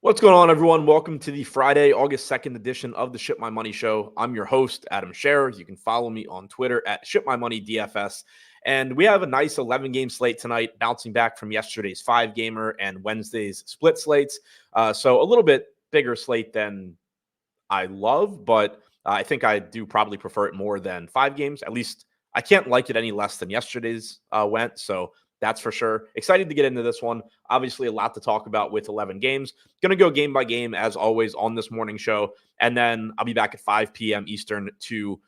What's going on, everyone? Welcome to the Friday, August 2nd edition of the Ship My Money Show. I'm your host, Adam Scherer. You can follow me on Twitter at ShipMyMoney DFS. And we have a nice 11-game slate tonight, bouncing back from yesterday's 5-gamer and Wednesday's split slates. So a little bit bigger slate than I love, but I think I do probably prefer it more than 5 games. At least I can't like it any less than yesterday's went. So that's for sure. Excited to get into this one. Obviously, a lot to talk about with 11 games. Going to go game by game, as always, on this morning show. And then I'll be back at 5 p.m. Eastern to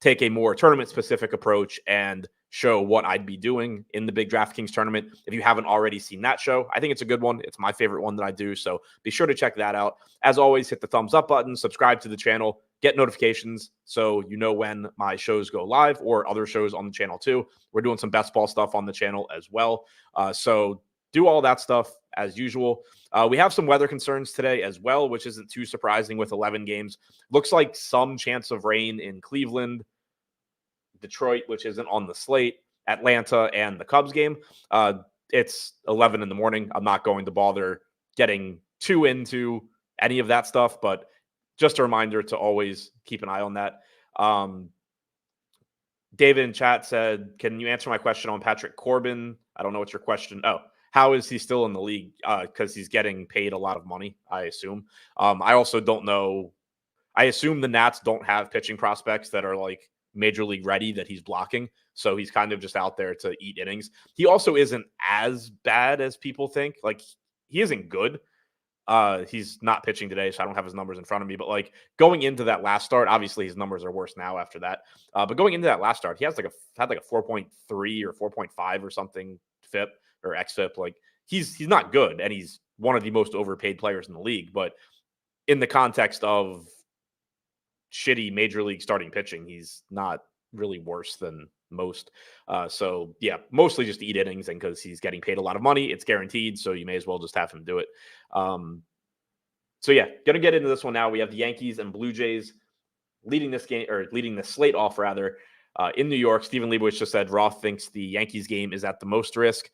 take a more tournament-specific approach and show what I'd be doing in the big DraftKings tournament. If you haven't already seen that show, I think it's a good one. It's my favorite one that I do, so be sure to check that out. As always, hit the thumbs up button, subscribe to the channel, get notifications so you know when my shows go live or other shows on the channel too. We're doing some best ball stuff on the channel as well. So do all that stuff as usual. We have some weather concerns today as well, which isn't too surprising with 11 games. Looks like some chance of rain in Cleveland, Detroit, which isn't on the slate, Atlanta, and the Cubs game. It's 11 in the morning. I'm not going to bother getting too into any of that stuff, but just a reminder to always keep an eye on that. David in chat said, can you answer my question on Patrick Corbin? I don't know what's your question. Oh, how is he still in the league? Because he's getting paid a lot of money, I assume. I also don't know. I assume the Nats don't have pitching prospects that are like major league ready that he's blocking. So he's kind of just out there to eat innings. He also isn't as bad as people think. Like, he isn't good. He's not pitching today, so I don't have his numbers in front of me. But like going into that last start, obviously his numbers are worse now after that. But going into that last start, he has had like a 4.3 or 4.5 or something FIP or XFIP. Like he's not good, and he's one of the most overpaid players in the league. But in the context of shitty major league starting pitching, he's not really worse than most. So yeah, mostly just eat innings, and because he's getting paid a lot of money, it's guaranteed. So you may as well just have him do it. So yeah, gonna get into this one now. We have the Yankees and Blue Jays leading this game, or leading the slate off rather, in New York. Stephen Leibowitz just said Roth thinks the Yankees game is at the most risk.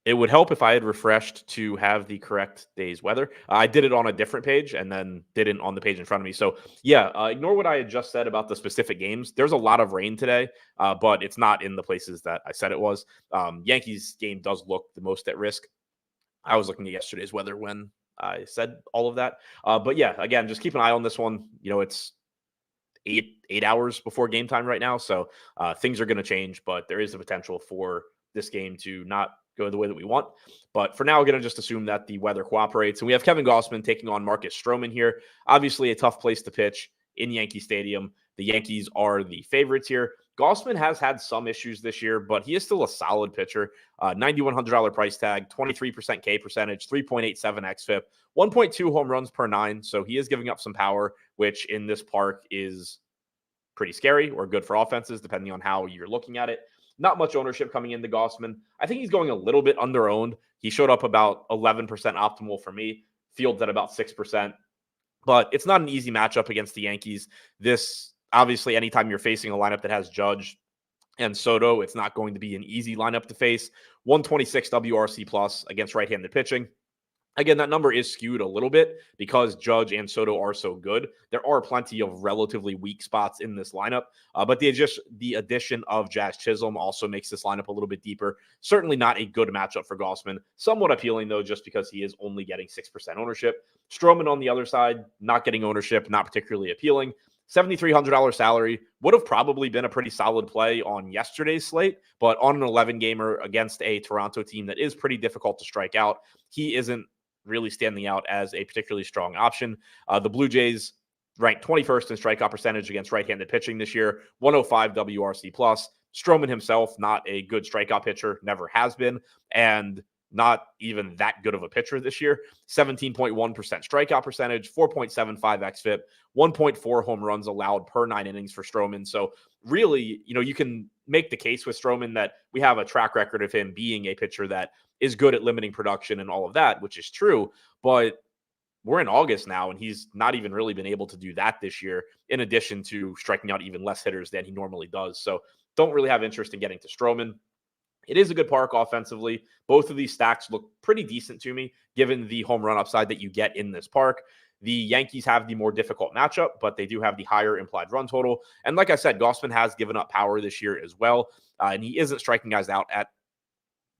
It would help if I had refreshed to have the correct day's weather. I did it on a different page and then didn't on the page in front of me. So yeah, ignore what I had just said about the specific games. There's a lot of rain today, but it's not in the places that I said it was. Yankees game does look the most at risk. I was looking at yesterday's weather when I said all of that. But yeah, again, just keep an eye on this one. You know, it's eight hours before game time right now. So things are going to change, but there is the potential for this game to not go the way that we want. But for now, we're going to just assume that the weather cooperates. And we have Kevin Gausman taking on Marcus Stroman here. Obviously, a tough place to pitch in Yankee Stadium. The Yankees are the favorites here. Gausman has had some issues this year, but he is still a solid pitcher. $9,100 price tag, 23% K percentage, 3.87 xFIP, 1.2 home runs per 9. So he is giving up some power, which in this park is pretty scary or good for offenses, depending on how you're looking at it. Not much ownership coming into Gausman. I think he's going a little bit under-owned. He showed up about 11% optimal for me, fields at about 6%. But it's not an easy matchup against the Yankees. This, obviously, anytime you're facing a lineup that has Judge and Soto, it's not going to be an easy lineup to face. 126 WRC plus against right-handed pitching. Again, that number is skewed a little bit because Judge and Soto are so good. There are plenty of relatively weak spots in this lineup, but the addition of Jazz Chisholm also makes this lineup a little bit deeper. Certainly not a good matchup for Gausman. Somewhat appealing, though, just because he is only getting 6% ownership. Stroman on the other side, not getting ownership, not particularly appealing. $7,300 salary would have probably been a pretty solid play on yesterday's slate, but on an 11-gamer against a Toronto team that is pretty difficult to strike out, he isn't really standing out as a particularly strong option. The Blue Jays ranked 21st in strikeout percentage against right-handed pitching this year, 105 WRC plus. Stroman himself, not a good strikeout pitcher, never has been, and not even that good of a pitcher this year. 17.1% strikeout percentage, 4.75 xFIP, 1.4 home runs allowed per 9 innings for Stroman. So really, you know, you can make the case with Stroman that we have a track record of him being a pitcher that is good at limiting production and all of that, which is true. But we're in August now, and he's not even really been able to do that this year, in addition to striking out even less hitters than he normally does. So don't really have interest in getting to Stroman. It is a good park offensively. Both of these stacks look pretty decent to me, given the home run upside that you get in this park. The Yankees have the more difficult matchup, but they do have the higher implied run total. And like I said, Gossman has given up power this year as well, and he isn't striking guys out at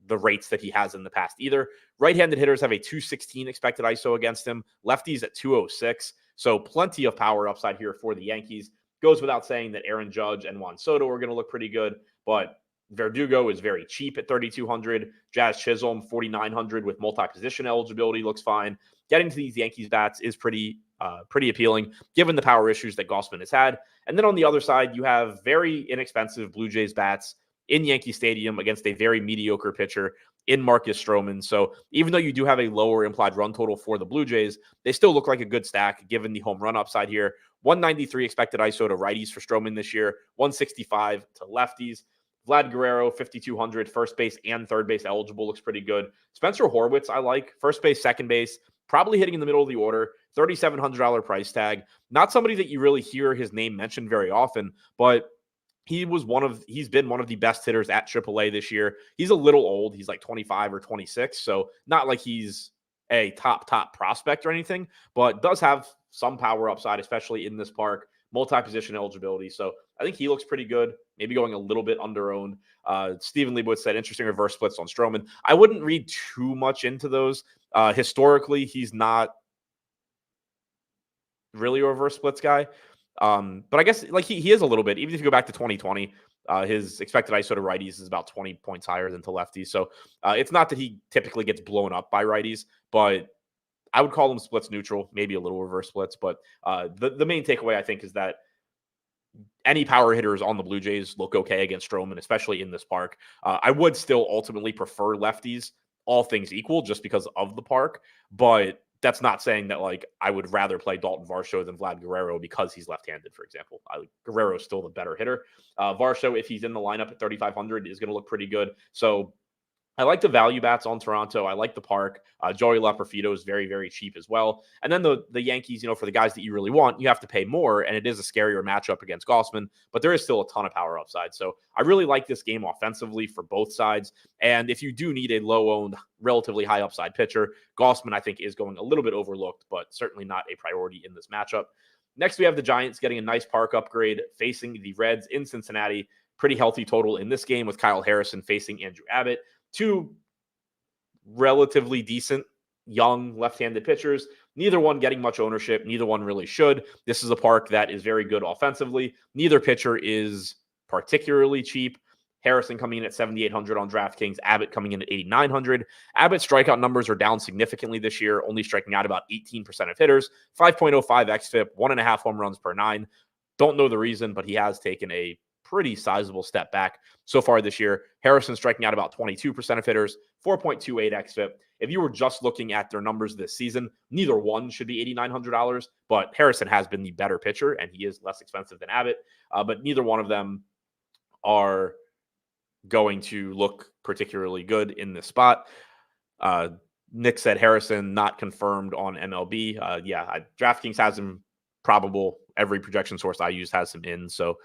the rates that he has in the past either. Right-handed hitters have a 216 expected ISO against him, lefties at 206. So plenty of power upside here for the Yankees. Goes without saying that Aaron Judge and Juan Soto are going to look pretty good, but Verdugo is very cheap at 3,200. Jazz Chisholm, 4,900 with multi-position eligibility looks fine. Getting to these Yankees bats is pretty appealing, given the power issues that Gossman has had. And then on the other side, you have very inexpensive Blue Jays bats in Yankee Stadium against a very mediocre pitcher in Marcus Stroman. So even though you do have a lower implied run total for the Blue Jays, they still look like a good stack given the home run upside here. 193 expected ISO to righties for Stroman this year, 165 to lefties. Vlad Guerrero, 5,200, first base and third base eligible, looks pretty good. Spencer Horwitz, I like. First base, second base, probably hitting in the middle of the order, $3,700 price tag. Not somebody that you really hear his name mentioned very often, but he's been one of the best hitters at AAA this year. He's a little old. He's like 25 or 26. So not like he's a top prospect or anything, but does have some power upside, especially in this park, multi-position eligibility. So I think he looks pretty good, maybe going a little bit under-owned. Stephen Leibowitz said interesting reverse splits on Stroman. I wouldn't read too much into those. Historically, he's not really a reverse splits guy. But I guess like he is a little bit, even if you go back to 2020, his expected ISO to righties is about 20 points higher than to lefties. So it's not that he typically gets blown up by righties, but I would call him splits neutral, maybe a little reverse splits. But the main takeaway, I think, is that any power hitters on the Blue Jays look okay against Stroman, especially in this park. I would still ultimately prefer lefties, all things equal, just because of the park. But that's not saying that like I would rather play Dalton Varsho than Vlad Guerrero because he's left-handed, for example. Guerrero is still the better hitter. Varsho, if he's in the lineup at 3,500, is going to look pretty good. So I like the value bats on Toronto. I like the park. Joey Laperfido is very, very cheap as well. And then the Yankees, for the guys that you really want, you have to pay more, and it is a scarier matchup against Gossman, but there is still a ton of power upside. So I really like this game offensively for both sides. And if you do need a low-owned, relatively high upside pitcher, Gossman, I think, is going a little bit overlooked, but certainly not a priority in this matchup. Next, we have the Giants getting a nice park upgrade facing the Reds in Cincinnati. Pretty healthy total in this game with Kyle Harrison facing Andrew Abbott. Two relatively decent young left-handed pitchers, neither one getting much ownership, neither one really should. This is a park that is very good offensively. Neither pitcher is particularly cheap. Harrison coming in at 7,800 on DraftKings, Abbott coming in at 8,900. Abbott's strikeout numbers are down significantly this year, only striking out about 18% of hitters, 5.05 xFIP, 1.5 home runs per 9. Don't know the reason, but he has taken a pretty sizable step back so far this year. Harrison striking out about 22% of hitters, 4.28 xFIP. If you were just looking at their numbers this season, neither one should be $8,900, but Harrison has been the better pitcher, and he is less expensive than Abbott, but neither one of them are going to look particularly good in this spot. Nick said Harrison not confirmed on MLB. DraftKings has him probable. Every projection source I use has him in, so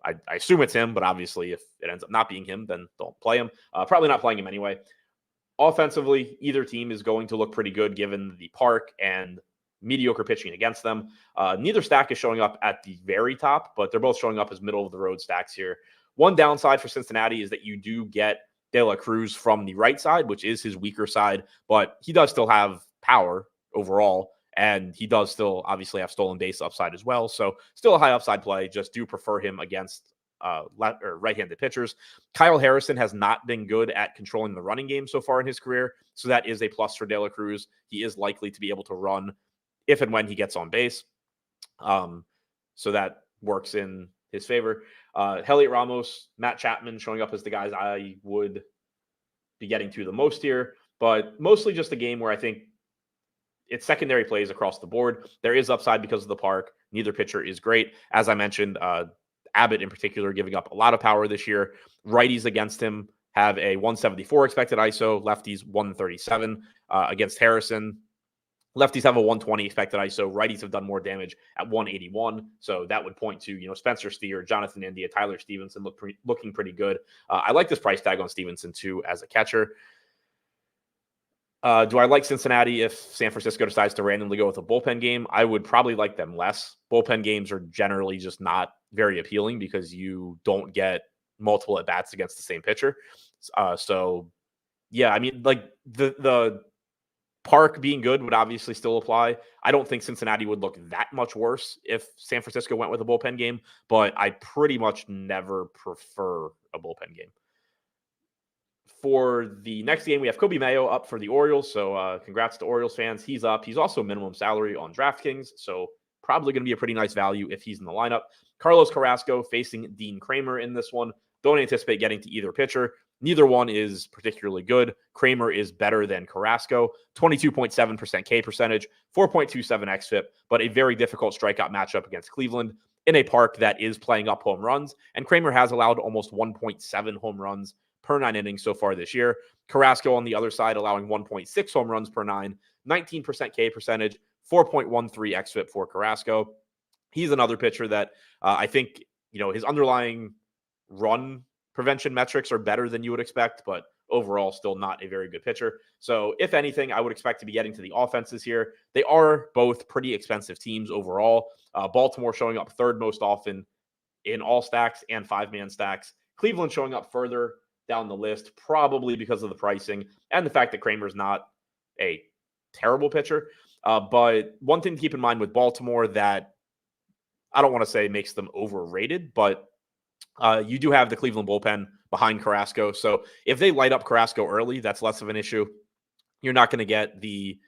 I assume it's him, but obviously if it ends up not being him, then don't play him. Probably not playing him anyway. Offensively, either team is going to look pretty good given the park and mediocre pitching against them. Neither stack is showing up at the very top, but they're both showing up as middle-of-the-road stacks here. One downside for Cincinnati is that you do get De La Cruz from the right side, which is his weaker side, but he does still have power overall. And he does still obviously have stolen base upside as well. So still a high upside play. Just do prefer him against right-handed pitchers. Kyle Harrison has not been good at controlling the running game so far in his career. So that is a plus for De La Cruz. He is likely to be able to run if and when he gets on base. So that works in his favor. Heliot Ramos, Matt Chapman showing up as the guys I would be getting to the most here. But mostly just a game where I think it's secondary plays across the board. There is upside because of the park. Neither pitcher is great. As I mentioned, Abbott in particular giving up a lot of power this year. Righties against him have a 174 expected ISO. Lefties 137 against Harrison. Lefties have a 120 expected ISO. Righties have done more damage at 181. So that would point to, Spencer Steer, Jonathan India, Tyler Stevenson looking pretty good. I like this price tag on Stevenson too as a catcher. Do I like Cincinnati if San Francisco decides to randomly go with a bullpen game? I would probably like them less. Bullpen games are generally just not very appealing because you don't get multiple at-bats against the same pitcher. Yeah, I mean, like the Park being good would obviously still apply. I don't think Cincinnati would look that much worse if San Francisco went with a bullpen game, but I pretty much never prefer a bullpen game. For the next game, we have Kobe Mayo up for the Orioles. So congrats to Orioles fans. He's up. He's also minimum salary on DraftKings. So probably going to be a pretty nice value if he's in the lineup. Carlos Carrasco facing Dean Kramer in this one. Don't anticipate getting to either pitcher. Neither one is particularly good. Kramer is better than Carrasco, 22.7% K percentage, 4.27 xFIP, but a very difficult strikeout matchup against Cleveland in a park that is playing up home runs. And Kramer has allowed almost 1.7 home runs per 9 innings so far this year. Carrasco on the other side allowing 1.6 home runs per 9, 19% K percentage, 4.13 xFIP for Carrasco. He's another pitcher that I think, his underlying run prevention metrics are better than you would expect, but overall still not a very good pitcher. So if anything, I would expect to be getting to the offenses here. They are both pretty expensive teams overall. Baltimore showing up third most often in all stacks and 5-man stacks. Cleveland showing up further down the list, probably because of the pricing and the fact that Kramer's not a terrible pitcher. But one thing to keep in mind with Baltimore that I don't want to say makes them overrated, but you do have the Cleveland bullpen behind Carrasco. So if they light up Carrasco early, that's less of an issue. You're not going to get the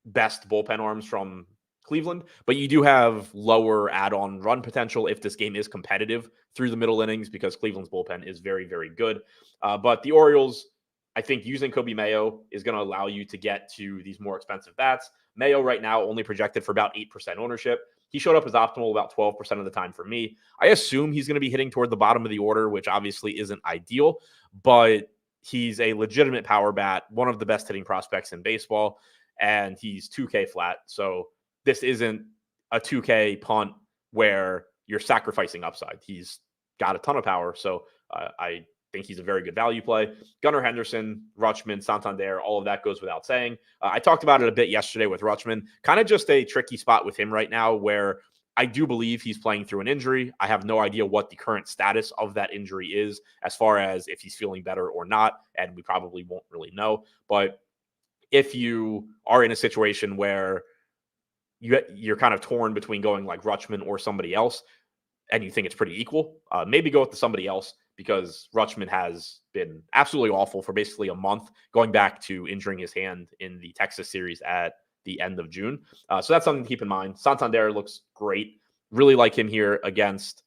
best bullpen arms from Cleveland, but you do have lower add-on run potential if this game is competitive through the middle innings because Cleveland's bullpen is very, very good. But the Orioles, I think using Kobe Mayo is going to allow you to get to these more expensive bats. Mayo right now only projected for about 8% ownership. He showed up as optimal about 12% of the time for me. I assume he's going to be hitting toward the bottom of the order, which obviously isn't ideal, but he's a legitimate power bat, one of the best hitting prospects in baseball, and he's 2K flat. So this isn't a 2K punt where you're sacrificing upside. He's got a ton of power, so I think he's a very good value play. Gunnar Henderson, Rutschman, Santander, all of that goes without saying. I talked about it a bit yesterday with Rutschman. Kind of just a tricky spot with him right now where I do believe he's playing through an injury. I have no idea what the current status of that injury is as far as if he's feeling better or not, and we probably won't really know. But if you are in a situation where you're kind of torn between going like Rutschman or somebody else, and you think it's pretty equal, maybe go with the somebody else because Rutschman has been absolutely awful for basically a month, going back to injuring his hand in the Texas series at the end of June. So that's something to keep in mind. Santander looks great. Really like him here against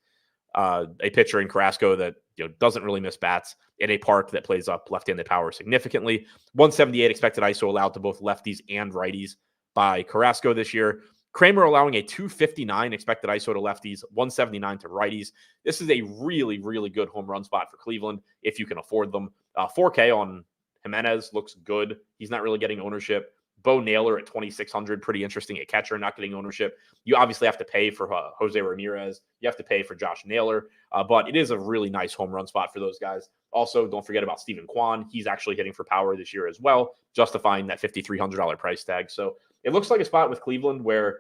a pitcher in Carrasco that doesn't really miss bats in a park that plays up left-handed power significantly. 178 expected ISO allowed to both lefties and righties by Carrasco this year. Kramer allowing a 259 expected ISO to lefties, 179 to righties. This is a really, really good home run spot for Cleveland if you can afford them. 4K on Jimenez looks good. He's not really getting ownership. Bo Naylor at 2,600, pretty interesting at catcher, not getting ownership. You obviously have to pay for Jose Ramirez. You have to pay for Josh Naylor, but it is a really nice home run spot for those guys. Also, don't forget about Stephen Kwan. He's actually hitting for power this year as well, justifying that $5,300 price tag. So it looks like a spot with Cleveland where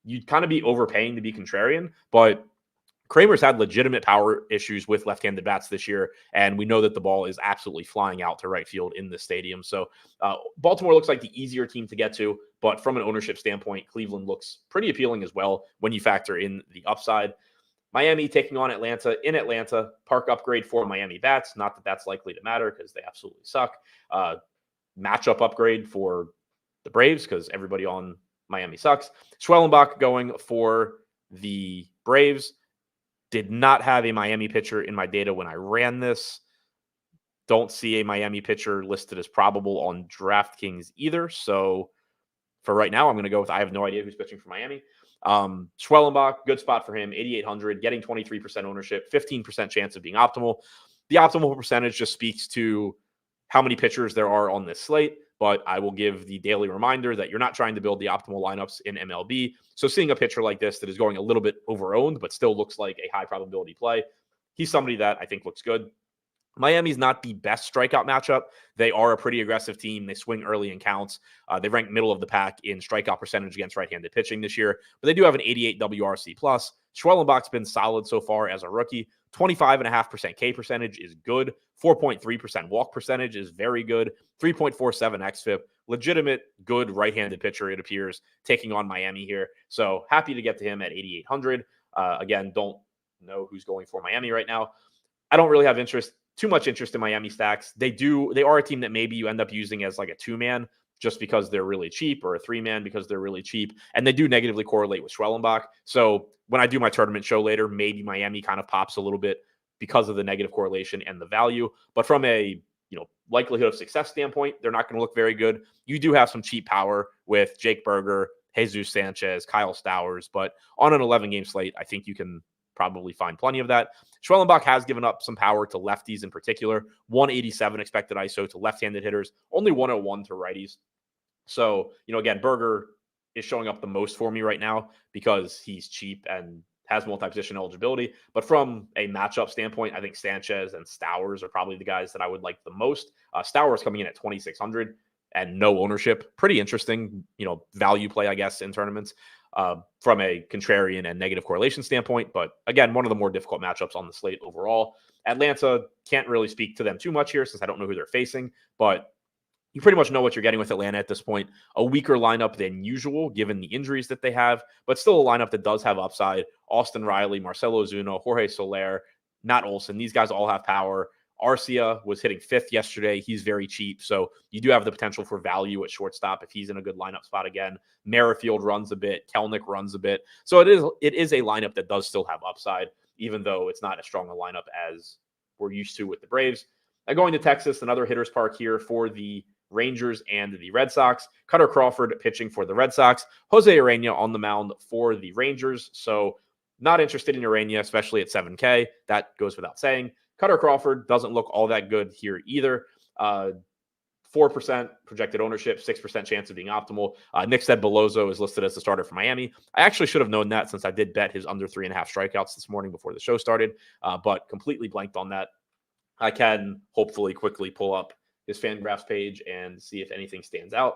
you'd kind of be overpaying to be contrarian, but Kramer's had legitimate power issues with left-handed bats this year, and we know that the ball is absolutely flying out to right field in the stadium. So Baltimore looks like the easier team to get to, but from an ownership standpoint, Cleveland looks pretty appealing as well when you factor in the upside. Miami taking on Atlanta in Atlanta. Park upgrade for Miami bats. Not that that's likely to matter because they absolutely suck. Matchup upgrade for the Braves because everybody on Miami sucks. Schwellenbach going for the Braves. Did not have a Miami pitcher in my data when I ran this. Don't see a Miami pitcher listed as probable on DraftKings either. So for right now, I'm going to go with I have no idea who's pitching for Miami. Schwellenbach, good spot for him, 8,800, getting 23% ownership, 15% chance of being optimal. The optimal percentage just speaks to how many pitchers there are on this slate. but I will give the daily reminder that you're not trying to build the optimal lineups in MLB. So seeing a pitcher like this that is going a little bit over-owned, but still looks like a high probability play, he's somebody that I think looks good. Miami's not the best strikeout matchup. They are a pretty aggressive team. They swing early in counts. They rank middle of the pack in strikeout percentage against right-handed pitching this year, but they do have an 88 WRC plus. Schwellenbach's been solid so far as a rookie. 25.5% K percentage is good. 4.3% walk percentage is very good. 3.47 xFIP. Legitimate, good right-handed pitcher, it appears, taking on Miami here. So happy to get to him at 8,800. Again, don't know who's going for Miami right now. I don't really have too much interest in Miami stacks. They are a team that maybe you end up using as like a 2-man just because they're really cheap, or a 3-man because they're really cheap. And they do negatively correlate with Schwellenbach. So when I do my tournament show later, maybe Miami kind of pops a little bit because of the negative correlation and the value. But from a likelihood of success standpoint, they're not going to look very good. You do have some cheap power with Jake Berger, Jesus Sanchez, Kyle Stowers, but on an 11-game slate, I think you can probably find plenty of that. Schwellenbach has given up some power to lefties in particular. 187 expected ISO to left-handed hitters, only 101 to righties. So, again, Berger is showing up the most for me right now because he's cheap and has multi-position eligibility. But from a matchup standpoint, I think Sanchez and Stowers are probably the guys that I would like the most. Stowers coming in at 2,600 and no ownership. Pretty interesting, value play, I guess, in tournaments. From a contrarian and negative correlation standpoint. But again, one of the more difficult matchups on the slate overall. Atlanta, can't really speak to them too much here since I don't know who they're facing, but you pretty much know what you're getting with Atlanta at this point. A weaker lineup than usual, given the injuries that they have, but still a lineup that does have upside. Austin Riley, Marcelo Ozuna, Jorge Soler, Matt Olson. These guys all have power. Arcia was hitting 5th yesterday. He's very cheap. So you do have the potential for value at shortstop if he's in a good lineup spot again. Merrifield runs a bit. Kelnick runs a bit. So it is a lineup that does still have upside, even though it's not as strong a lineup as we're used to with the Braves. Now going to Texas, another hitter's park here for the Rangers and the Red Sox. Cutter Crawford pitching for the Red Sox. Jose Urena on the mound for the Rangers. So not interested in Urena, especially at 7K. That goes without saying. Cutter Crawford doesn't look all that good here either. 4% projected ownership, 6% chance of being optimal. Nick said Belozo is listed as the starter for Miami. I actually should have known that since I did bet his under 3.5 strikeouts this morning before the show started, but completely blanked on that. I can hopefully quickly pull up his FanGraphs page and see if anything stands out.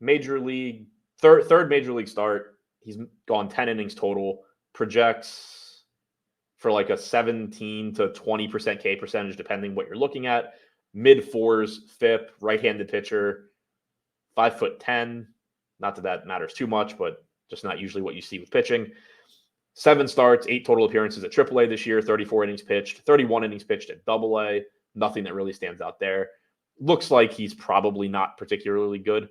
Major League, third Major League start. He's gone 10 innings total. Projects for like a 17 to 20% K percentage, depending what you're looking at. Mid-4s, FIP, right-handed pitcher, 5'10". Not that matters too much, but just not usually what you see with pitching. 7 starts, 8 total appearances at AAA this year, 34 innings pitched, 31 innings pitched at AA. Nothing that really stands out there. Looks like he's probably not particularly good,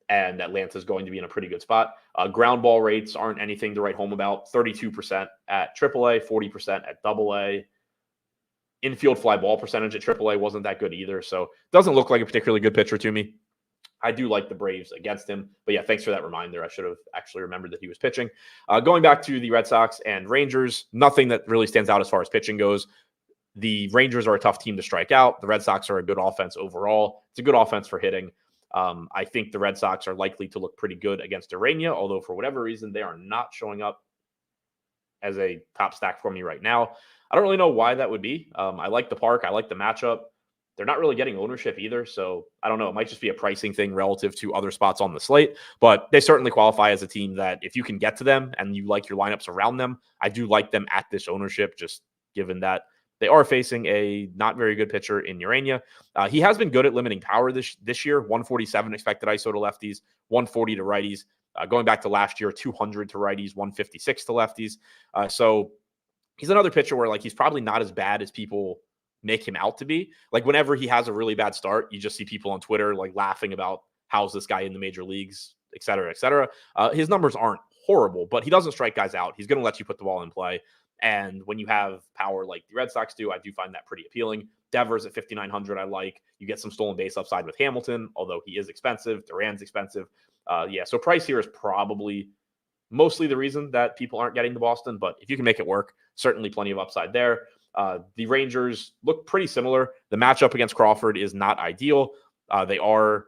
and Atlanta's going to be in a pretty good spot. Ground ball rates aren't anything to write home about. 32% at AAA, 40% at AA. Infield fly ball percentage at AAA wasn't that good either, so doesn't look like a particularly good pitcher to me. I do like the Braves against him, but yeah, thanks for that reminder. I should have actually remembered that he was pitching. Going back to the Red Sox and Rangers, nothing that really stands out as far as pitching goes. The Rangers are a tough team to strike out. The Red Sox are a good offense overall. It's a good offense for hitting. I think the Red Sox are likely to look pretty good against Urena, although for whatever reason, they are not showing up as a top stack for me right now. I don't really know why that would be. I like the park. I like the matchup. They're not really getting ownership either, so I don't know. It might just be a pricing thing relative to other spots on the slate, but they certainly qualify as a team that if you can get to them and you like your lineups around them, I do like them at this ownership, just given that they are facing a not very good pitcher in Urena. He has been good at limiting power this year. 147 expected ISO to lefties, 140 to righties. Going back to last year, 200 to righties, 156 to lefties. So he's another pitcher where he's probably not as bad as people make him out to be. Whenever he has a really bad start, you just see people on Twitter laughing about how's this guy in the major leagues, et cetera, et cetera. His numbers aren't horrible, but he doesn't strike guys out. He's going to let you put the ball in play. And when you have power like the Red Sox do, I do find that pretty appealing. Devers at 5,900, I like. You get some stolen base upside with Hamilton, although he is expensive. Duran's expensive. So price here is probably mostly the reason that people aren't getting to Boston, but if you can make it work, certainly plenty of upside there. The Rangers look pretty similar. The matchup against Crawford is not ideal. They are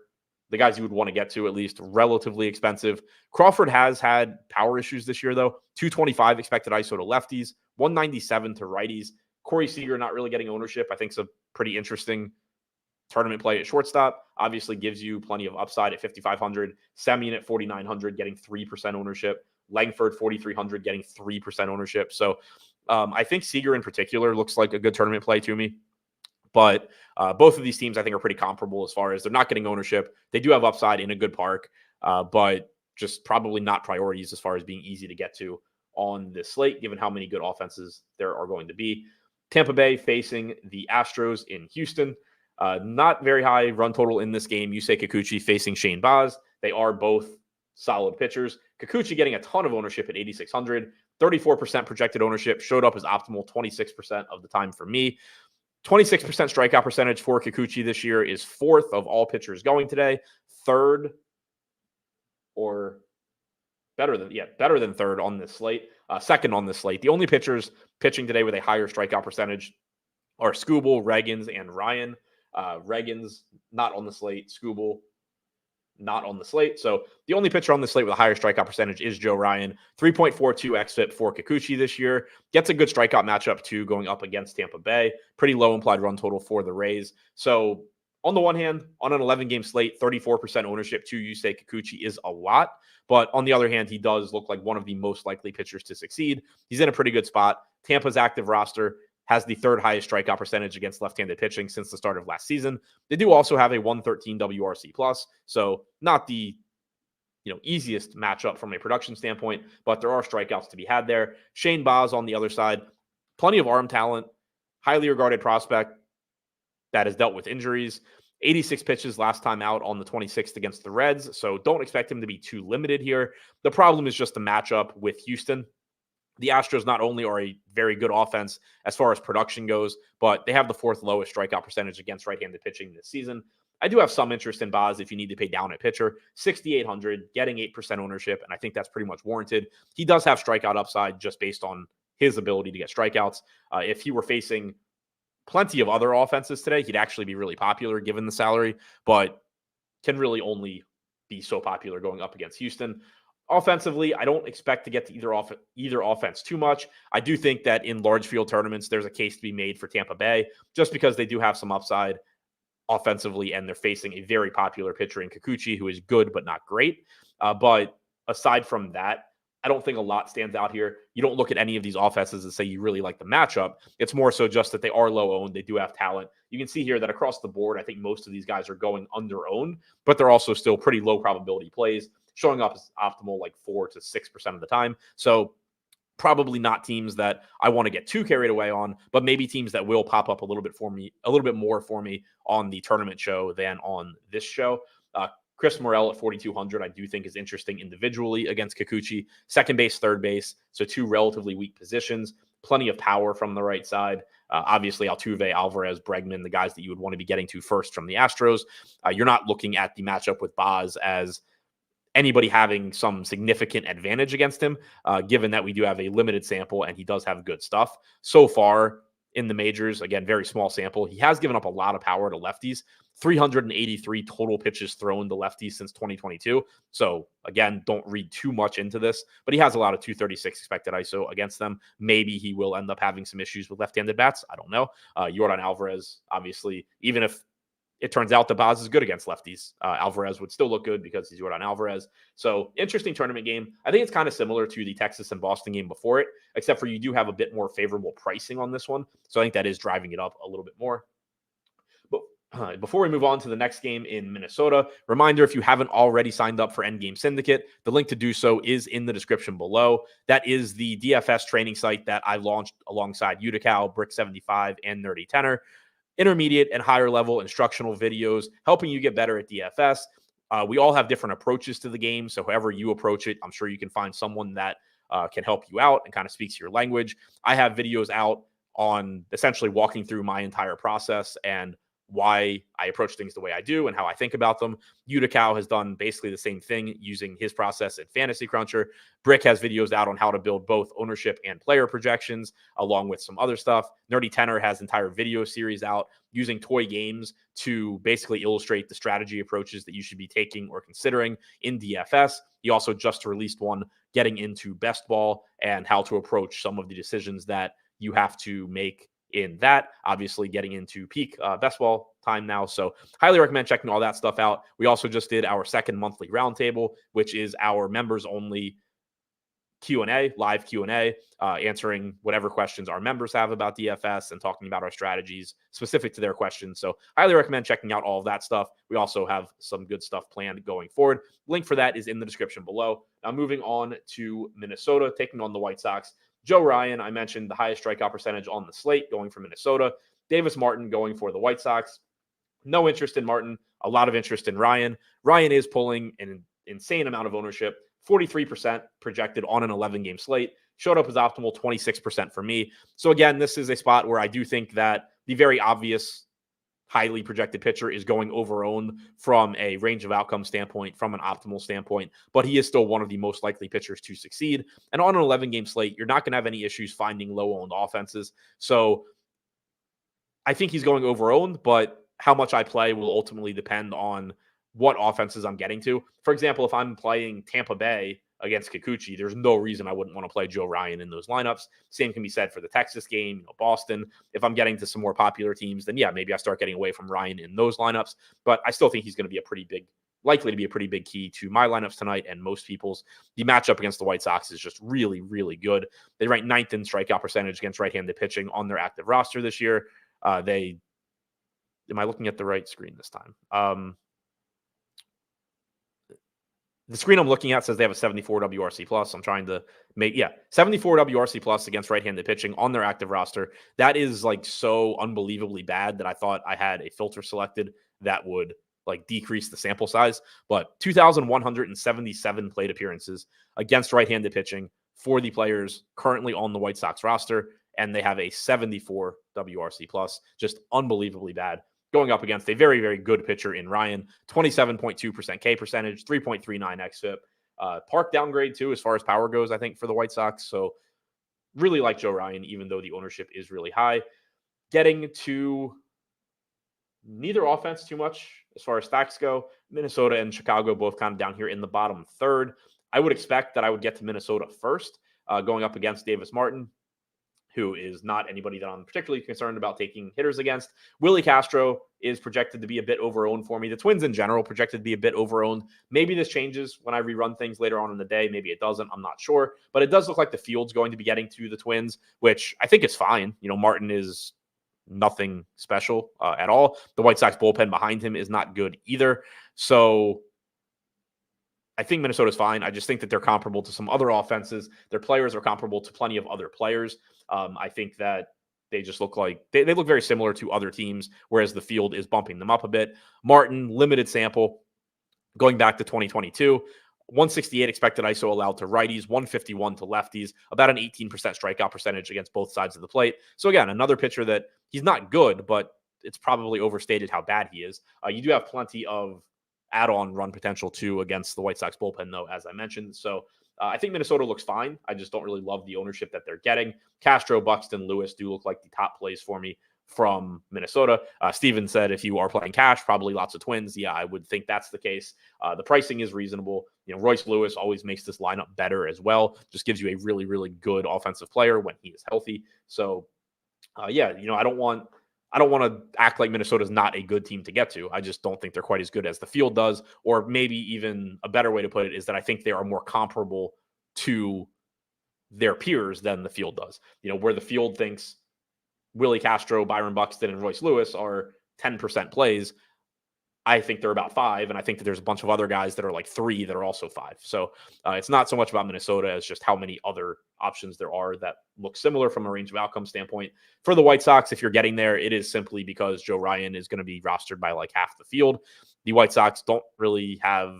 the guys you would want to get to, at least relatively expensive. Crawford has had power issues this year, though. 225 expected ISO to lefties, 197 to righties. Corey Seager not really getting ownership, I think, is a pretty interesting tournament play at shortstop. Obviously gives you plenty of upside at 5,500. Semien at 4,900 getting 3% ownership. Langford 4,300 getting 3% ownership. So I think Seager in particular looks like a good tournament play to me. But both of these teams, I think, are pretty comparable as far as they're not getting ownership. They do have upside in a good park, but just probably not priorities as far as being easy to get to on this slate, given how many good offenses there are going to be. Tampa Bay facing the Astros in Houston. Not very high run total in this game. Yusei Kikuchi facing Shane Baz. They are both solid pitchers. Kikuchi getting a ton of ownership at 8,600. 34% projected ownership. Showed up as optimal 26% of the time for me. 26% strikeout percentage for Kikuchi this year is fourth of all pitchers going today. Third or better than third on this slate. Second on this slate. The only pitchers pitching today with a higher strikeout percentage are Skubal, Reagans, and Ryan. Reagans not on the slate. Skubal not on the slate. So the only pitcher on the slate with a higher strikeout percentage is Joe Ryan. 3.42 xFIP for Kikuchi this year. Gets a good strikeout matchup too, going up against Tampa Bay. Pretty low implied run total for the Rays. So on the one hand, on an 11-game slate, 34% ownership to Yusei Kikuchi is a lot. But on the other hand, he does look like one of the most likely pitchers to succeed. He's in a pretty good spot. Tampa's active roster has the third highest strikeout percentage against left-handed pitching since the start of last season. They do also have a 113 WRC plus, so not the easiest matchup from a production standpoint, but there are strikeouts to be had there. Shane Baz on the other side, plenty of arm talent, highly regarded prospect that has dealt with injuries. 86 pitches last time out on the 26th against the Reds, so don't expect him to be too limited here. The problem is just the matchup with Houston. The Astros not only are a very good offense as far as production goes, but they have the fourth lowest strikeout percentage against right-handed pitching this season. I do have some interest in Baz if you need to pay down at pitcher. 6,800, getting 8% ownership, and I think that's pretty much warranted. He does have strikeout upside just based on his ability to get strikeouts. If he were facing plenty of other offenses today, he'd actually be really popular given the salary, but can really only be so popular going up against Houston. Offensively, I don't expect to get to either offense too much. I do think that in large field tournaments, there's a case to be made for Tampa Bay just because they do have some upside offensively and they're facing a very popular pitcher in Kikuchi who is good but not great. But aside from that, I don't think a lot stands out here. You don't look at any of these offenses and say you really like the matchup. It's more so just that they are low owned. They do have talent. You can see here that across the board, I think most of these guys are going under owned, but they're also still pretty low probability plays, showing up as optimal like 4 to 6% of the time. So probably not teams that I want to get too carried away on, but maybe teams that will pop up a little bit more for me on the tournament show than on this show. Chris Morel at 4,200, I do think is interesting individually against Kikuchi. Second base, third base, so two relatively weak positions. Plenty of power from the right side. Obviously, Altuve, Alvarez, Bregman, the guys that you would want to be getting to first from the Astros. You're not looking at the matchup with Baz as anybody having some significant advantage against him, given that we do have a limited sample and he does have good stuff. So far in the majors, again, very small sample, he has given up a lot of power to lefties. 383 total pitches thrown to lefties since 2022. So again, don't read too much into this, but he has a lot of 236 expected ISO against them. Maybe he will end up having some issues with left-handed bats. I don't know. Yordan Alvarez, obviously, even if it turns out that Baz is good against lefties, Alvarez would still look good because he's Yordan Alvarez. So interesting tournament game. I think it's kind of similar to the Texas and Boston game before it, except for you do have a bit more favorable pricing on this one. So I think that is driving it up a little bit more. But before we move on to the next game in Minnesota, reminder, if you haven't already signed up for Endgame Syndicate, the link to do so is in the description below. That is the DFS training site that I launched alongside Utica, Brick75, and Nerdy Tenor. Intermediate and higher level instructional videos helping you get better at DFS. We all have different approaches to the game, so however you approach it, I'm sure you can find someone that can help you out and kind of speaks your language. I have videos out on essentially walking through my entire process and why I approach things the way I do and how I think about them. Utica has done basically the same thing using his process in Fantasy Cruncher. Brick has videos out on how to build both ownership and player projections, along with some other stuff. Nerdy Tenor has entire video series out using toy games to basically illustrate the strategy approaches that you should be taking or considering in DFS. He also just released one getting into best ball and how to approach some of the decisions that you have to make in that. Obviously, getting into peak best ball time now. So highly recommend checking all that stuff out. We also just did our second monthly roundtable, which is our members only Q&A, live Q&A, answering whatever questions our members have about DFS and talking about our strategies specific to their questions. So highly recommend checking out all of that stuff. We also have some good stuff planned going forward. Link for that is in the description below. Now moving on to Minnesota, taking on the White Sox. Joe Ryan, I mentioned the highest strikeout percentage on the slate going for Minnesota. Davis Martin going for the White Sox. No interest in Martin, a lot of interest in Ryan. Ryan is pulling an insane amount of ownership, 43% projected on an 11-game slate. Showed up as optimal, 26% for me. So again, this is a spot where I do think that the very obvious highly projected pitcher is going over-owned from a range of outcome standpoint, from an optimal standpoint, but he is still one of the most likely pitchers to succeed. And on an 11-game slate, you're not going to have any issues finding low-owned offenses. So I think he's going over-owned, but how much I play will ultimately depend on what offenses I'm getting to. For example, if I'm playing Tampa Bay against Kikuchi, there's no reason I wouldn't want to play Joe Ryan in those lineups. Same can be said for the Texas game, Boston. If I'm getting to some more popular teams, then yeah, maybe I start getting away from Ryan in those lineups. But I still think he's going to be likely to be a pretty big key to my lineups tonight and most people's. The matchup against the White Sox is just really, really good. They rank 9th in strikeout percentage against right-handed pitching on their active roster this year. Am I looking at the right screen this time? The screen I'm looking at says they have a 74 WRC plus. I'm trying to 74 WRC plus against right-handed pitching on their active roster. That is like so unbelievably bad that I thought I had a filter selected that would like decrease the sample size. But 2,177 plate appearances against right-handed pitching for the players currently on the White Sox roster, and they have a 74 WRC plus. Just unbelievably bad. Going up against a very, very good pitcher in Ryan, 27.2% K percentage, 3.39 xFIP. Park downgrade too, as far as power goes, I think, for the White Sox. So really like Joe Ryan, even though the ownership is really high. Getting to neither offense too much as far as stacks go. Minnesota and Chicago both kind of down here in the bottom third. I would expect that I would get to Minnesota first, going up against Davis Martin, who is not anybody that I'm particularly concerned about taking hitters against. Willie Castro is projected to be a bit over-owned for me. The Twins in general projected to be a bit over-owned. Maybe this changes when I rerun things later on in the day. Maybe it doesn't. I'm not sure. But it does look like the field's going to be getting to the Twins, which I think is fine. Martin is nothing special at all. The White Sox bullpen behind him is not good either. So I think Minnesota's fine. I just think that they're comparable to some other offenses. Their players are comparable to plenty of other players. I think that they just look like they look very similar to other teams, whereas the field is bumping them up a bit. Martin, limited sample going back to 2022, 168 expected ISO allowed to righties, 151 to lefties, about an 18% strikeout percentage against both sides of the plate. So again, another pitcher that he's not good, but it's probably overstated how bad he is. You do have plenty of add-on run potential too against the White Sox bullpen, though, as I mentioned. So I think Minnesota looks fine. I just don't really love the ownership that they're getting. Castro, Buxton, Lewis do look like the top plays for me from Minnesota. Steven said if you are playing cash, probably lots of Twins. Yeah, I would think that's the case. The pricing is reasonable. Royce Lewis always makes this lineup better as well. Just gives you a really, really good offensive player when he is healthy. So I don't want to act like Minnesota's not a good team to get to. I just don't think they're quite as good as the field does. Or maybe even a better way to put it is that I think they are more comparable to their peers than the field does. Where the field thinks Willie Castro, Byron Buxton, and Royce Lewis are 10% plays, I think they're about 5, and I think that there's a bunch of other guys that are like 3 that are also 5. So it's not so much about Minnesota as just how many other options there are that look similar from a range of outcome standpoint. For the White Sox, if you're getting there, it is simply because Joe Ryan is going to be rostered by like half the field. The White Sox don't really have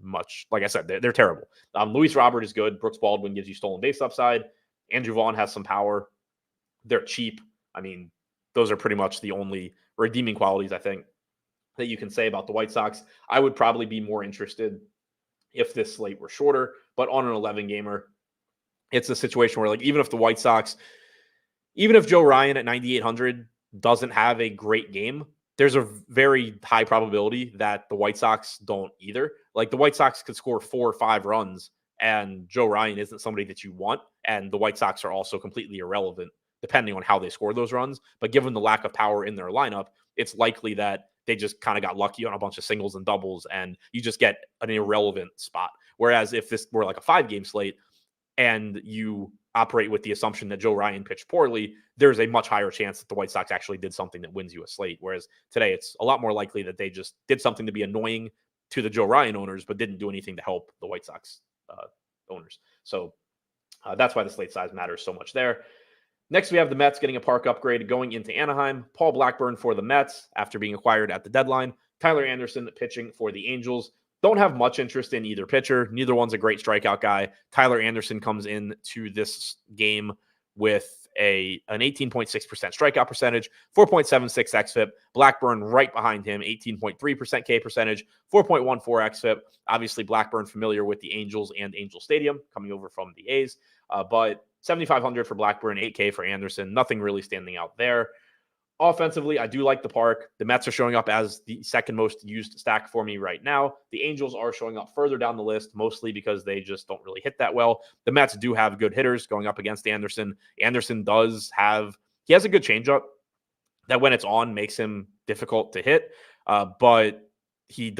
much. Like I said, they're terrible. Luis Robert is good. Brooks Baldwin gives you stolen base upside. Andrew Vaughn has some power. They're cheap. I mean, those are pretty much the only redeeming qualities, I think, that you can say about the White Sox. I would probably be more interested if this slate were shorter, but on an 11 gamer, it's a situation where, like, even if the White Sox, even if Joe Ryan at 9,800 doesn't have a great game, there's a very high probability that the White Sox don't either. Like, the White Sox could score 4 or 5 runs, and Joe Ryan isn't somebody that you want. And the White Sox are also completely irrelevant depending on how they score those runs. But given the lack of power in their lineup, it's likely that they just kind of got lucky on a bunch of singles and doubles, and you just get an irrelevant spot. Whereas if this were like a 5-game slate and you operate with the assumption that Joe Ryan pitched poorly, there's a much higher chance that the White Sox actually did something that wins you a slate. Whereas today, it's a lot more likely that they just did something to be annoying to the Joe Ryan owners, but didn't do anything to help the White Sox owners. So that's why the slate size matters so much there. Next, we have the Mets getting a park upgrade going into Anaheim. Paul Blackburn for the Mets after being acquired at the deadline. Tyler Anderson pitching for the Angels. Don't have much interest in either pitcher. Neither one's a great strikeout guy. Tyler Anderson comes in to this game with an 18.6% strikeout percentage, 4.76 xFIP. Blackburn right behind him, 18.3% K percentage, 4.14 xFIP. Obviously, Blackburn familiar with the Angels and Angel Stadium, coming over from the A's. But 7,500 for Blackburn, 8K for Anderson. Nothing really standing out there. Offensively, I do like the park. The Mets are showing up as the second most used stack for me right now. The Angels are showing up further down the list, mostly because they just don't really hit that well. The Mets do have good hitters going up against Anderson. Anderson he has a good changeup that when it's on makes him difficult to hit. But he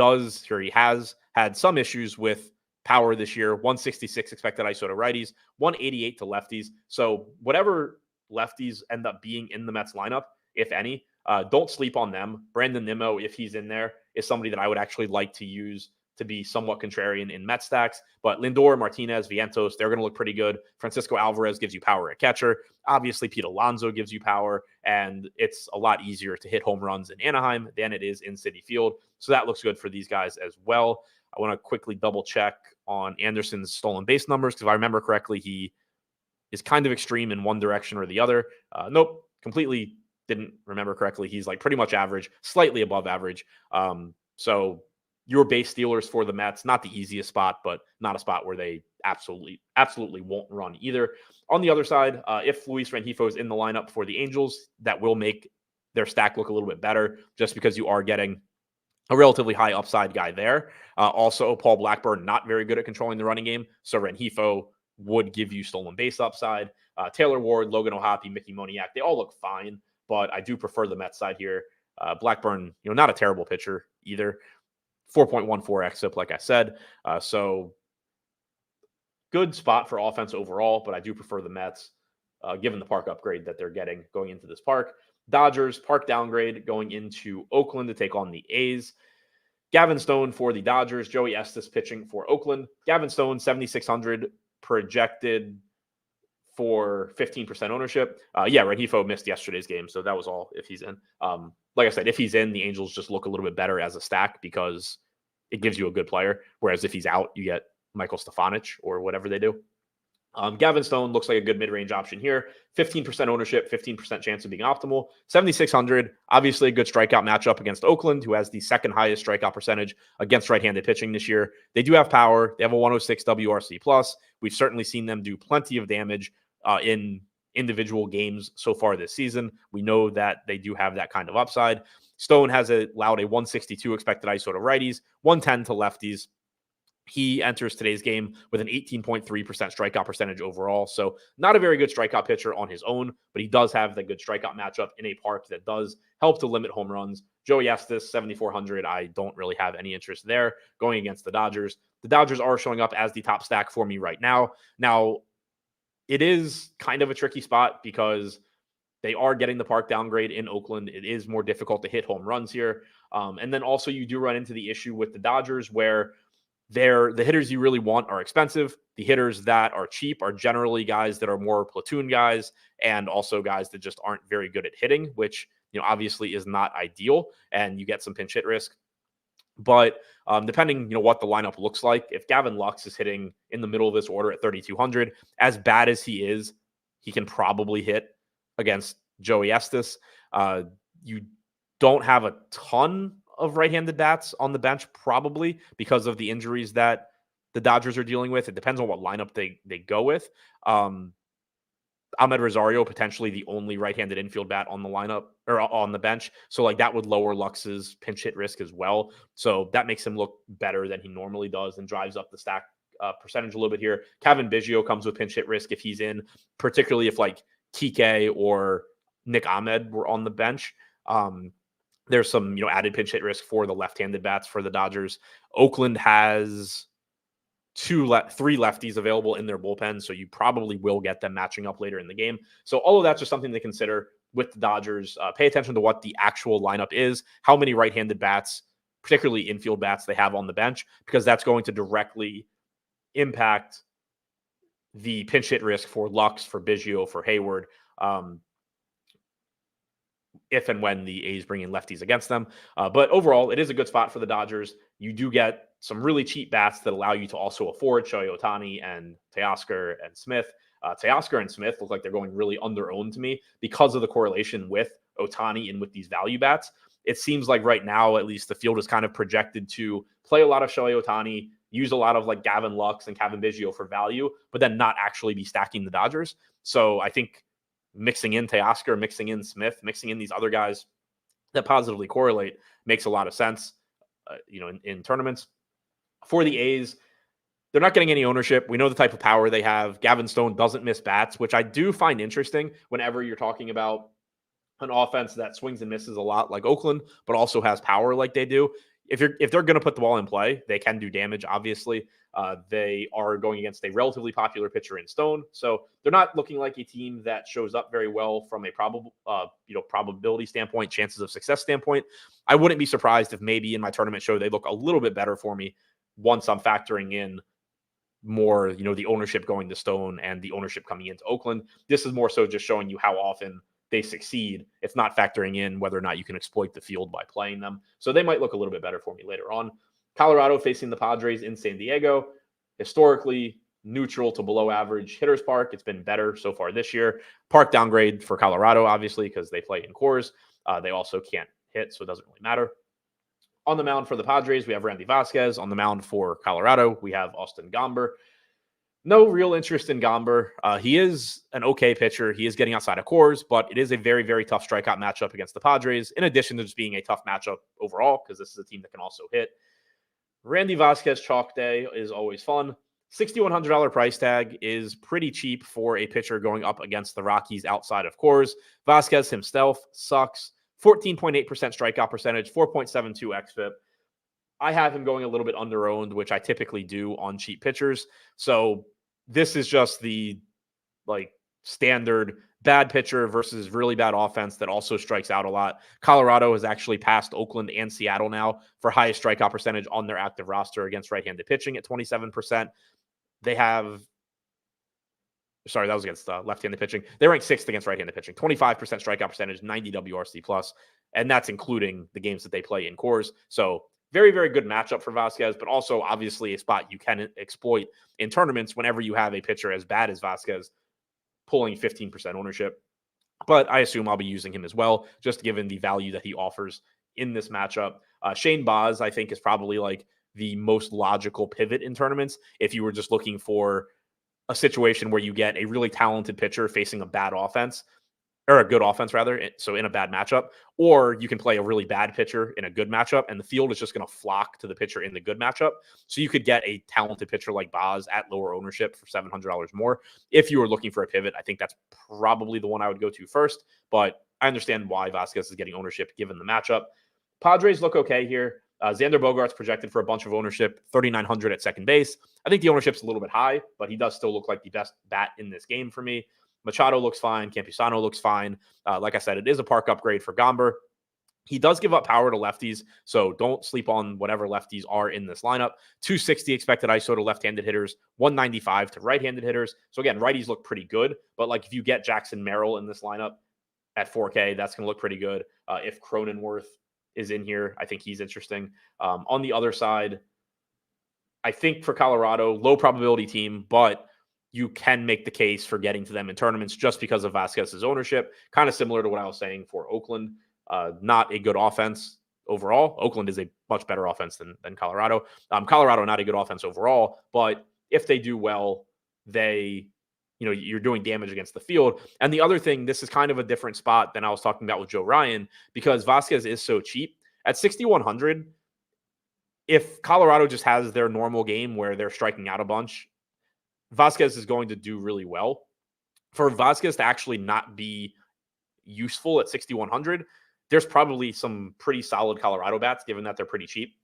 has had some issues with power this year. 166 expected ISO to righties, 188 to lefties. So whatever lefties end up being in the Mets lineup, if any, don't sleep on them. Brandon Nimmo, if he's in there, is somebody that I would actually like to use to be somewhat contrarian in Met stacks. But Lindor, Martinez, Vientos, they're going to look pretty good. Francisco Alvarez gives you power at catcher. Obviously, Pete Alonso gives you power, and it's a lot easier to hit home runs in Anaheim than it is in Citi Field. So that looks good for these guys as well. I want to quickly double check on Anderson's stolen base numbers, because if I remember correctly, he is kind of extreme in one direction or the other. Nope, completely didn't remember correctly. He's like pretty much average, slightly above average. So your base stealers for the Mets, not the easiest spot, but not a spot where they absolutely won't run either. On the other side, if Luis Rengifo is in the lineup for the Angels, that will make their stack look a little bit better, just because you are getting a relatively high upside guy there. Also, Paul Blackburn, not very good at controlling the running game. So Rengifo would give you stolen base upside. Taylor Ward, Logan O'Hoppe, Mickey Moniak, they all look fine, but I do prefer the Mets side here. Blackburn, not a terrible pitcher either. 4.14 xFIP, like I said. So good spot for offense overall, but I do prefer the Mets, given the park upgrade that they're getting going into this park. Dodgers, park downgrade going into Oakland to take on the A's. Gavin Stone for the Dodgers, Joey Estes pitching for Oakland. Gavin Stone, 7,600 projected for 15% ownership. Rengifo missed yesterday's game, so that was all if he's in. Like I said, if he's in, the Angels just look a little bit better as a stack because it gives you a good player. Whereas if he's out, you get Michael Stefanich or whatever they do. Gavin Stone looks like a good mid-range option here. 15% ownership, 15% chance of being optimal. 7,600, obviously a good strikeout matchup against Oakland, who has the second highest strikeout percentage against right-handed pitching this year. They do have power. They have a 106 WRC+. We've certainly seen them do plenty of damage in individual games so far this season. We know that they do have that kind of upside. Stone has allowed a 162 expected ISO to righties, 110 to lefties. He enters today's game with an 18.3% strikeout percentage overall. So not a very good strikeout pitcher on his own, but he does have the good strikeout matchup in a park that does help to limit home runs. Joey Estes, 7,400. I don't really have any interest there going against the Dodgers. The Dodgers are showing up as the top stack for me right now. Now, it is kind of a tricky spot because they are getting the park downgrade in Oakland. It is more difficult to hit home runs here. And then also you do run into the issue with the Dodgers where the hitters you really want are expensive. The hitters that are cheap are generally guys that are more platoon guys and also guys that just aren't very good at hitting, which obviously is not ideal, and you get some pinch hit risk. But depending what the lineup looks like, if Gavin Lux is hitting in the middle of this order at 3,200, as bad as he is, he can probably hit against Joey Estes. You don't have a ton of right-handed bats on the bench, probably because of the injuries that the Dodgers are dealing with. It depends on what lineup they go with. Ahmed Rosario, potentially the only right-handed infield bat on the lineup or on the bench. So like that would lower Lux's pinch hit risk as well. So that makes him look better than he normally does and drives up the stack percentage a little bit here. Kevin Biggio comes with pinch hit risk if he's in, particularly if like Kike or Nick Ahmed were on the bench. There's some, added pinch hit risk for the left-handed bats for the Dodgers. Oakland has three lefties available in their bullpen, so you probably will get them matching up later in the game. So all of that's just something to consider with the Dodgers. Pay attention to what the actual lineup is, how many right-handed bats, particularly infield bats, they have on the bench, because that's going to directly impact the pinch hit risk for Lux, for Biggio, for Hayward, if and when the A's bring in lefties against them. But overall, it is a good spot for the Dodgers. You do get some really cheap bats that allow you to also afford Shohei Ohtani and Teoscar and Smith. Teoscar and Smith look like they're going really under-owned to me because of the correlation with Ohtani and with these value bats. It seems like right now, at least, the field is kind of projected to play a lot of Shohei Ohtani, use a lot of like Gavin Lux and Kevin Biggio for value, but then not actually be stacking the Dodgers. So I think mixing in Teoscar, mixing in Smith, mixing in these other guys that positively correlate makes a lot of sense, in tournaments. For the A's, they're not getting any ownership. We know the type of power they have. Gavin Stone doesn't miss bats, which I do find interesting whenever you're talking about an offense that swings and misses a lot like Oakland, but also has power like they do. If they're going to put the ball in play, they can do damage, obviously. They are going against a relatively popular pitcher in Stone, so they're not looking like a team that shows up very well from a probability standpoint, chances of success standpoint. I wouldn't be surprised if maybe in my tournament show they look a little bit better for me once I'm factoring in more, the ownership going to Stone and the ownership coming into Oakland. This is more so just showing you how often they succeed. It's not factoring in whether or not you can exploit the field by playing them. So they might look a little bit better for me later on. Colorado facing the Padres in San Diego. Historically neutral to below average hitters park. It's been better so far this year. Park downgrade for Colorado, obviously, because they play in cores. They also can't hit, so it doesn't really matter. On the mound for the Padres, we have Randy Vasquez. On the mound for Colorado, we have Austin Gomber. No real interest in Gomber. He is an okay pitcher. He is getting outside of cores, but it is a very, very tough strikeout matchup against the Padres, in addition to just being a tough matchup overall, because this is a team that can also hit. Randy Vasquez chalk day is always fun. $6,100 price tag is pretty cheap for a pitcher going up against the Rockies outside of cores. Vasquez himself sucks. 14.8% strikeout percentage, 4.72 xFIP. I have him going a little bit under-owned, which I typically do on cheap pitchers. So this is just the standard bad pitcher versus really bad offense that also strikes out a lot. Colorado has actually passed Oakland and Seattle now for highest strikeout percentage on their active roster against right-handed pitching at 27%. They have Sorry, that was against left-handed pitching. They rank sixth against right-handed pitching. 25% strikeout percentage, 90 WRC plus, and that's including the games that they play in cores. So very, very good matchup for Vasquez, but also obviously a spot you can exploit in tournaments whenever you have a pitcher as bad as Vasquez pulling 15% ownership. But I assume I'll be using him as well, just given the value that he offers in this matchup. Shane Baz, I think, is probably like the most logical pivot in tournaments. If you were just looking for a situation where you get a really talented pitcher facing a bad offense, or a good offense rather, so in a bad matchup, or you can play a really bad pitcher in a good matchup, and the field is just going to flock to the pitcher in the good matchup. So you could get a talented pitcher like Baz at lower ownership for $700 more. If you were looking for a pivot, I think that's probably the one I would go to first, but I understand why Vasquez is getting ownership given the matchup. Padres look okay here. Xander Bogaerts projected for a bunch of ownership, 3,900 at second base. I think the ownership's a little bit high, but he does still look like the best bat in this game for me. Machado looks fine. Campusano looks fine. Like I said, it is a park upgrade for Gomber. He does give up power to lefties, so don't sleep on whatever lefties are in this lineup. 260 expected ISO to left-handed hitters, 195 to right-handed hitters. So again, righties look pretty good, but like if you get Jackson Merrill in this lineup at 4K, that's going to look pretty good. If Cronenworth is in here, I think he's interesting. On the other side, I think for Colorado, low probability team, but you can make the case for getting to them in tournaments just because of Vasquez's ownership, kind of similar to what I was saying for Oakland. Not a good offense overall. Oakland is a much better offense than Colorado. Colorado, not a good offense overall, but if they do well, you're doing damage against the field. And the other thing, this is kind of a different spot than I was talking about with Joe Ryan, because Vasquez is so cheap. At 6,100, if Colorado just has their normal game where they're striking out a bunch, Vasquez is going to do really well. For Vasquez to actually not be useful at 6,100, there's probably some pretty solid Colorado bats, given that they're pretty cheap.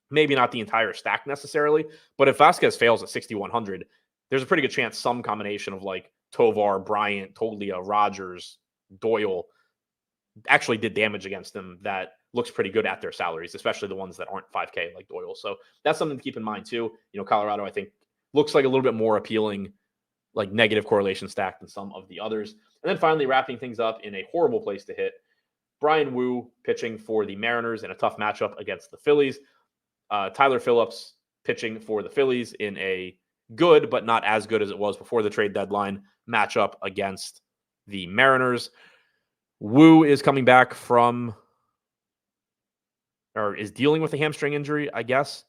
Maybe not the entire stack necessarily, but if Vasquez fails at 6,100, there's a pretty good chance some combination of like Tovar, Bryant, Toglia, Rogers, Doyle actually did damage against them that looks pretty good at their salaries, especially the ones that aren't 5K like Doyle. So that's something to keep in mind too. Colorado, I think, looks like a little bit more appealing, like negative correlation stack than some of the others. And then finally wrapping things up in a horrible place to hit, Brian Wu pitching for the Mariners in a tough matchup against the Phillies. Tyler Phillips pitching for the Phillies in a good, but not as good as it was before the trade deadline matchup against the Mariners. Wu is coming back from, or is dealing with a hamstring injury, I guess.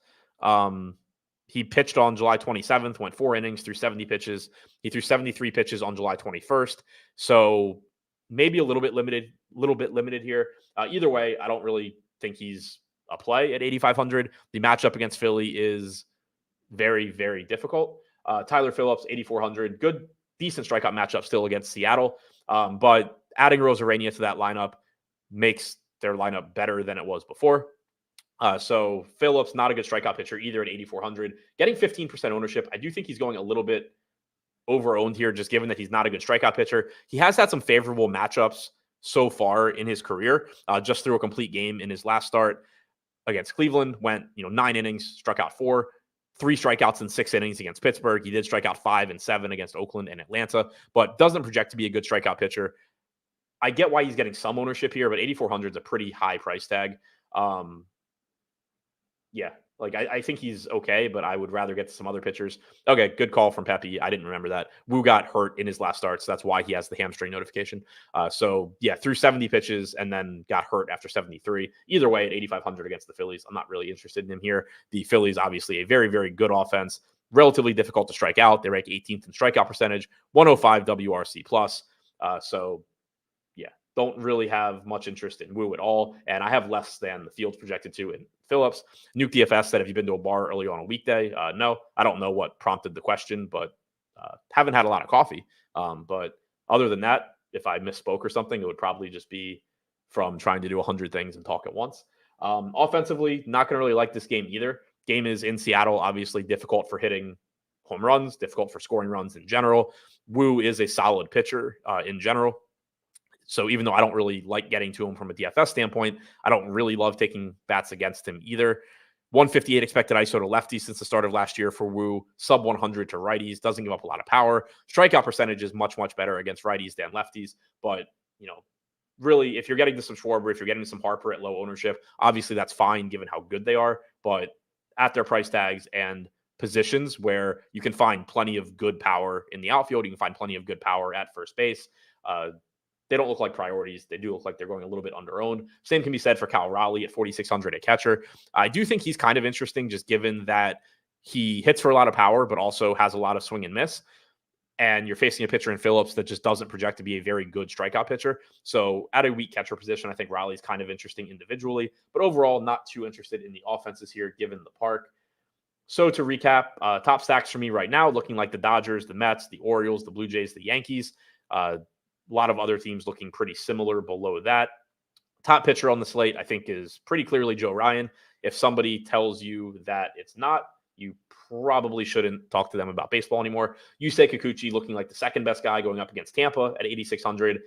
He pitched on July 27th, went 4 innings, threw 70 pitches. He threw 73 pitches on July 21st. So maybe a little bit limited here. Either way, I don't really think he's a play at 8,500. The matchup against Philly is very, very difficult. Tyler Phillips, 8,400. Good, decent strikeout matchup still against Seattle. But adding Rosarania to that lineup makes their lineup better than it was before. So Phillips, not a good strikeout pitcher either at 8,400. Getting 15% ownership. I do think he's going a little bit over-owned here, just given that he's not a good strikeout pitcher. He has had some favorable matchups so far in his career. Just threw a complete game in his last start against Cleveland. Went 9 innings, struck out 4. 3 strikeouts in 6 innings against Pittsburgh. He did strike out 5 and 7 against Oakland and Atlanta, but doesn't project to be a good strikeout pitcher. I get why he's getting some ownership here, but 8,400 is a pretty high price tag. Yeah, like I think he's okay, but I would rather get to some other pitchers. Okay, good call from Pepe. I didn't remember that. Wu got hurt in his last start, so that's why he has the hamstring notification. So yeah, threw 70 pitches and then got hurt after 73. Either way, at 8,500 against the Phillies, I'm not really interested in him here. The Phillies, obviously, a very, very good offense. Relatively difficult to strike out. They rank 18th in strikeout percentage, 105 WRC plus. So yeah, don't really have much interest in Wu at all. And I have less than the field's projected to in Phillips. Nuke DFS said, have you been to a bar early on a weekday? No, I don't know what prompted the question, but haven't had a lot of coffee. But other than that, if I misspoke or something, it would probably just be from trying to do 100 things and talk at once. Offensively, not going to really like this game either. Game is in Seattle, obviously difficult for hitting home runs, difficult for scoring runs in general. Wu is a solid pitcher in general. So even though I don't really like getting to him from a DFS standpoint, I don't really love taking bats against him either. 158 expected ISO to lefties since the start of last year for Wu, sub 100 to righties, doesn't give up a lot of power. Strikeout percentage is much, much better against righties than lefties. But, really, if you're getting to some Schwarber, if you're getting some Harper at low ownership, obviously that's fine given how good they are. But at their price tags and positions where you can find plenty of good power in the outfield, you can find plenty of good power at first base. They don't look like priorities. They do look like they're going a little bit under-owned. Same can be said for Cal Raleigh at 4,600 at catcher. I do think he's kind of interesting just given that he hits for a lot of power, but also has a lot of swing and miss. And you're facing a pitcher in Phillips that just doesn't project to be a very good strikeout pitcher. So at a weak catcher position, I think Raleigh's kind of interesting individually, but overall not too interested in the offenses here given the park. So to recap, top stacks for me right now, looking like the Dodgers, the Mets, the Orioles, the Blue Jays, the Yankees. A lot of other teams looking pretty similar below that. Top pitcher on the slate, I think, is pretty clearly Joe Ryan. If somebody tells you that it's not, you probably shouldn't talk to them about baseball anymore. Yusei Kikuchi looking like the second best guy going up against Tampa at 8,600.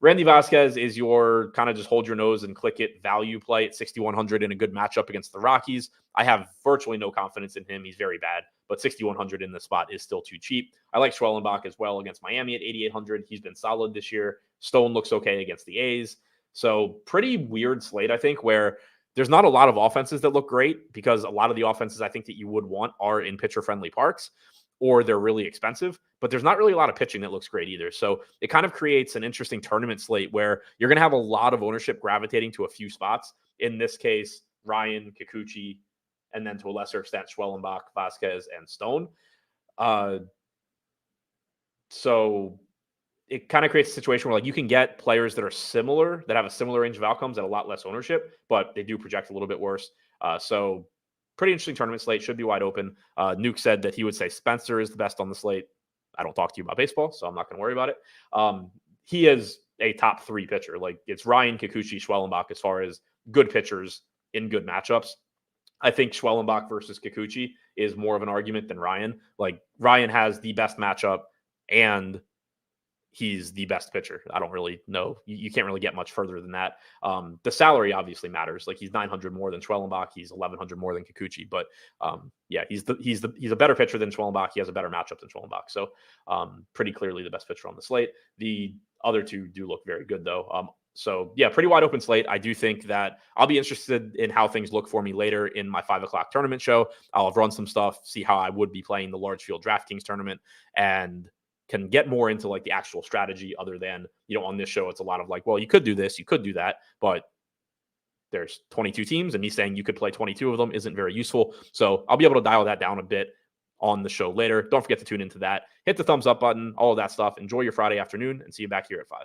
Randy Vasquez is your kind of just hold your nose and click it value play at 6,100 in a good matchup against the Rockies. I have virtually no confidence in him. He's very bad, but 6,100 in this spot is still too cheap. I like Schwellenbach as well against Miami at 8,800. He's been solid this year. Stone looks okay against the A's. So pretty weird slate, I think, where there's not a lot of offenses that look great because a lot of the offenses I think that you would want are in pitcher-friendly parks. or they're really expensive, but there's not really a lot of pitching that looks great either. So it kind of creates an interesting tournament slate where you're going to have a lot of ownership gravitating to a few spots. In this case, Ryan, Kikuchi, and then to a lesser extent, Schwellenbach, Vasquez, and Stone. So it kind of creates a situation where like you can get players that are similar, that have a similar range of outcomes at a lot less ownership, but they do project a little bit worse. So pretty interesting tournament slate, should be wide open. Nuke said that he would say Spencer is the best on the slate. I don't talk to you about baseball, so I'm not going to worry about it. He is a top 3 pitcher. Like it's Ryan, Kikuchi, Schwellenbach as far as good pitchers in good matchups. I think Schwellenbach versus Kikuchi is more of an argument than Ryan. Like Ryan has the best matchup and he's the best pitcher. I don't really know. You can't really get much further than that. The salary obviously matters. Like he's 900 more than Schwellenbach. He's 1100 more than Kikuchi. But yeah, he's a better pitcher than Schwellenbach. He has a better matchup than Schwellenbach. So pretty clearly the best pitcher on the slate. The other two do look very good though. So yeah, pretty wide open slate. I do think that I'll be interested in how things look for me later in my 5 o'clock tournament show. I'll have run some stuff, see how I would be playing the large field DraftKings tournament, and can get more into like the actual strategy other than, on this show, it's a lot of like, well, you could do this, you could do that, but there's 22 teams and me saying you could play 22 of them isn't very useful. So I'll be able to dial that down a bit on the show later. Don't forget to tune into that. Hit the thumbs up button, all of that stuff. Enjoy your Friday afternoon and see you back here at 5.